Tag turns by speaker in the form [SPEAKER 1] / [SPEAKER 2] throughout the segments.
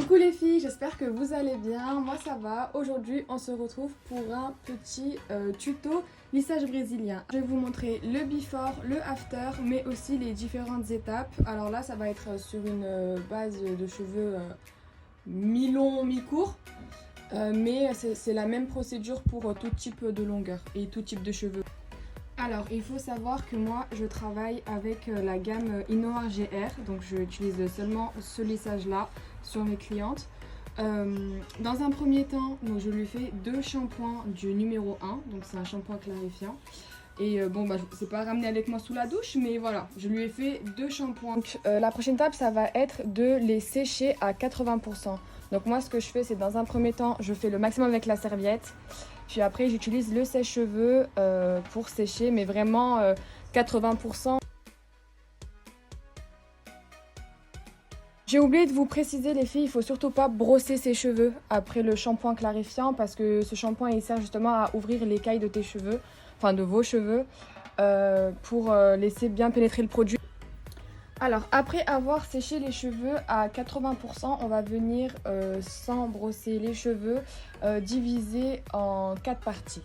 [SPEAKER 1] Coucou les filles, j'espère que vous allez bien, moi ça va. Aujourd'hui on se retrouve pour un petit tuto lissage brésilien. Je vais vous montrer le before, le after, mais aussi les différentes étapes. Alors là ça va être sur une base de cheveux mi-long, mi-court. Mais c'est la même procédure pour tout type de longueur et tout type de cheveux. Alors il faut savoir que moi je travaille avec la gamme Innoar GR, donc j'utilise seulement ce lissage là sur mes clientes. Dans un premier temps, donc, je lui fais 2 shampoings du numéro 1, donc c'est un shampoing clarifiant. Et bon bah c'est pas ramené avec moi sous la douche, mais voilà, je lui ai fait 2 shampoings. Donc, la prochaine étape ça va être de les sécher à 80%. Donc moi ce que je fais c'est dans un premier temps je fais le maximum avec la serviette. Puis après j'utilise le sèche-cheveux pour sécher, mais vraiment 80%. J'ai oublié de vous préciser les filles, il faut surtout pas brosser ses cheveux après le shampoing clarifiant parce que ce shampoing il sert justement à ouvrir l'écaille de tes cheveux, enfin de vos cheveux, pour laisser bien pénétrer le produit. Alors après avoir séché les cheveux à 80%, on va venir sans brosser les cheveux diviser en 4 parties.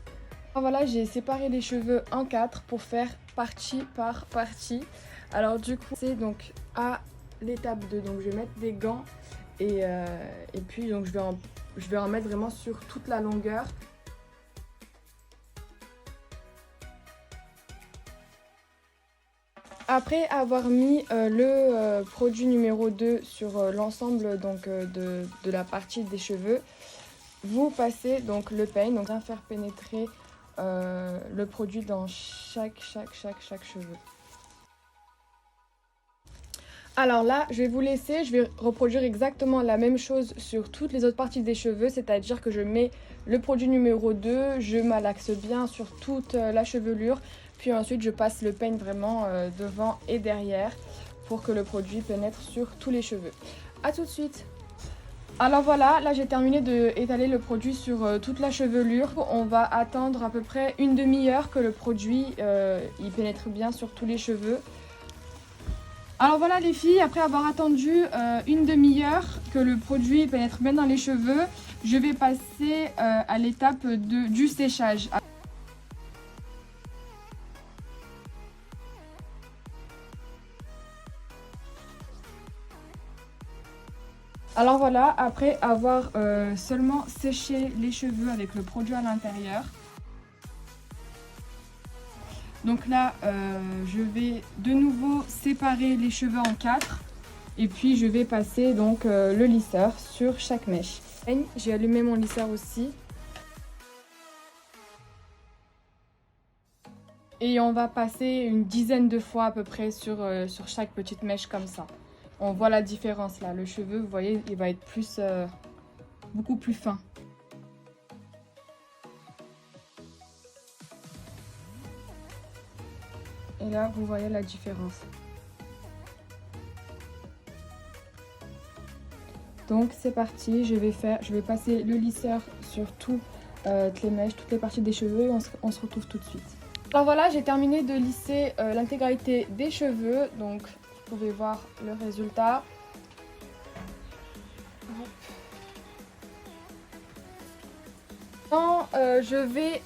[SPEAKER 1] Alors voilà, j'ai séparé les cheveux en 4 pour faire partie par partie. Alors du coup c'est donc à l'étape 2, donc je vais mettre des gants et puis donc je vais en mettre vraiment sur toute la longueur. Après avoir mis le produit numéro 2 sur l'ensemble de la partie des cheveux, vous passez donc le peigne, donc à faire pénétrer le produit dans chaque cheveu. Alors là, je vais vous laisser, je vais reproduire exactement la même chose sur toutes les autres parties des cheveux, c'est-à-dire que je mets le produit numéro 2, je malaxe bien sur toute la chevelure, puis ensuite je passe le peigne vraiment devant et derrière pour que le produit pénètre sur tous les cheveux. A tout de suite. Alors voilà, là j'ai terminé d'étaler le produit sur toute la chevelure. On va attendre à peu près une demi-heure que le produit il pénètre bien sur tous les cheveux. Alors voilà les filles, après avoir attendu une demi-heure que le produit pénètre bien dans les cheveux, je vais passer à l'étape du séchage. Alors voilà, après avoir seulement séché les cheveux avec le produit à l'intérieur, donc là je vais de nouveau séparer les cheveux en 4 et puis je vais passer donc le lisseur sur chaque mèche. J'ai allumé mon lisseur aussi. Et on va passer une dizaine de fois à peu près sur chaque petite mèche comme ça. On voit la différence là, le cheveu vous voyez il va être plus, beaucoup plus fin. Et là vous voyez la différence. Donc c'est parti, je vais passer le lisseur sur toutes les mèches, toutes les parties des cheveux et on se retrouve tout de suite. Alors voilà, j'ai terminé de lisser l'intégralité des cheveux, donc vous pouvez voir le résultat. Je vais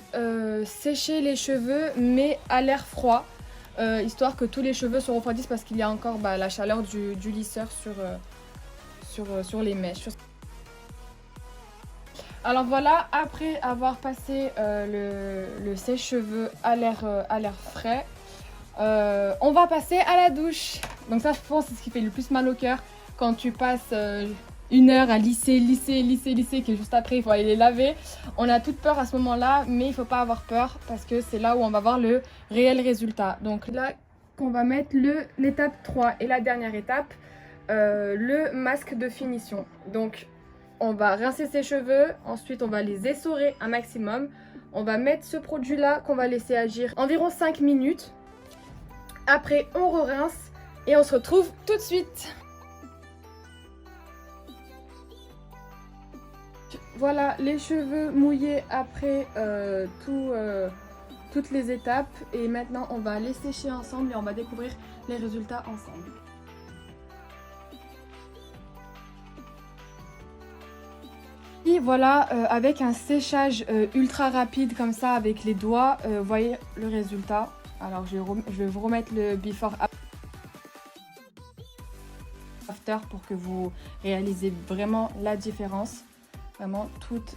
[SPEAKER 1] sécher les cheveux mais à l'air froid, histoire que tous les cheveux se refroidissent parce qu'il y a encore la chaleur du lisseur sur les mèches. Alors voilà, après avoir passé le sèche-cheveux à l'air frais, on va passer à la douche. Donc ça je pense c'est ce qui fait le plus mal au cœur quand tu passes une heure à lisser, que juste après il faut aller les laver. On a toute peur à ce moment-là, mais il ne faut pas avoir peur parce que c'est là où on va voir le réel résultat. Donc là qu'on va mettre l'étape 3 et la dernière étape, le masque de finition. Donc on va rincer ses cheveux, ensuite on va les essorer un maximum. On va mettre ce produit là qu'on va laisser agir environ 5 minutes. Après on re-rince et on se retrouve tout de suite. Voilà les cheveux mouillés après toutes les étapes. Et maintenant on va les sécher ensemble et on va découvrir les résultats ensemble. Et voilà, avec un séchage ultra rapide comme ça avec les doigts, vous voyez le résultat. Alors je vais vous remettre le before after pour que vous réalisez vraiment la différence. Vraiment toute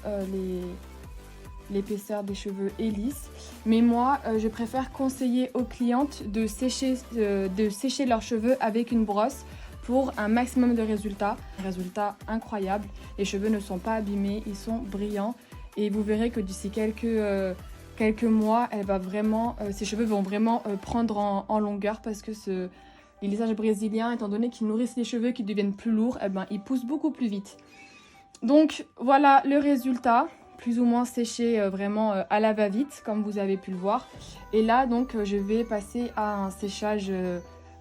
[SPEAKER 1] l'épaisseur des cheveux est lisse. Mais moi, je préfère conseiller aux clientes de sécher leurs cheveux avec une brosse pour un maximum de résultats. Résultats incroyables. Les cheveux ne sont pas abîmés, ils sont brillants. Et vous verrez que d'ici quelques mois, ses cheveux vont vraiment prendre en longueur parce que les lissages brésiliens, étant donné qu'ils nourrissent les cheveux qui deviennent plus lourds, ils poussent beaucoup plus vite. Donc voilà le résultat, plus ou moins séché vraiment à la va-vite, comme vous avez pu le voir. Et là, donc, je vais passer à un séchage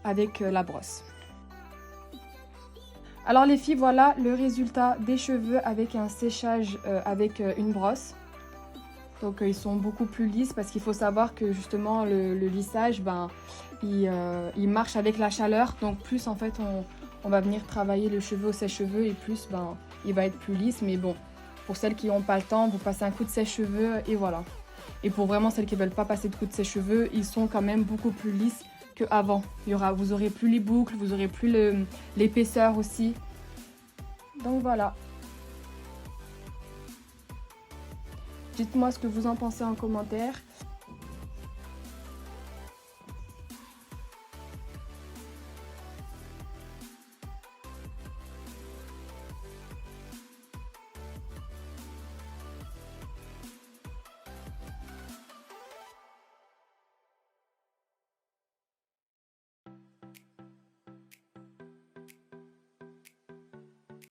[SPEAKER 1] avec la brosse. Alors les filles, voilà le résultat des cheveux avec un séchage avec une brosse. Donc ils sont beaucoup plus lisses parce qu'il faut savoir que justement le lissage, il marche avec la chaleur. Donc plus en fait on va venir travailler le cheveu au sèche-cheveux et plus il va être plus lisse. Mais bon, pour celles qui n'ont pas le temps, vous passez un coup de sèche-cheveux et voilà. Et pour vraiment celles qui ne veulent pas passer de coup de sèche-cheveux, ils sont quand même beaucoup plus lisses qu'avant. Vous aurez plus les boucles, vous aurez plus l'épaisseur aussi. Donc voilà. Dites-moi ce que vous en pensez en commentaire.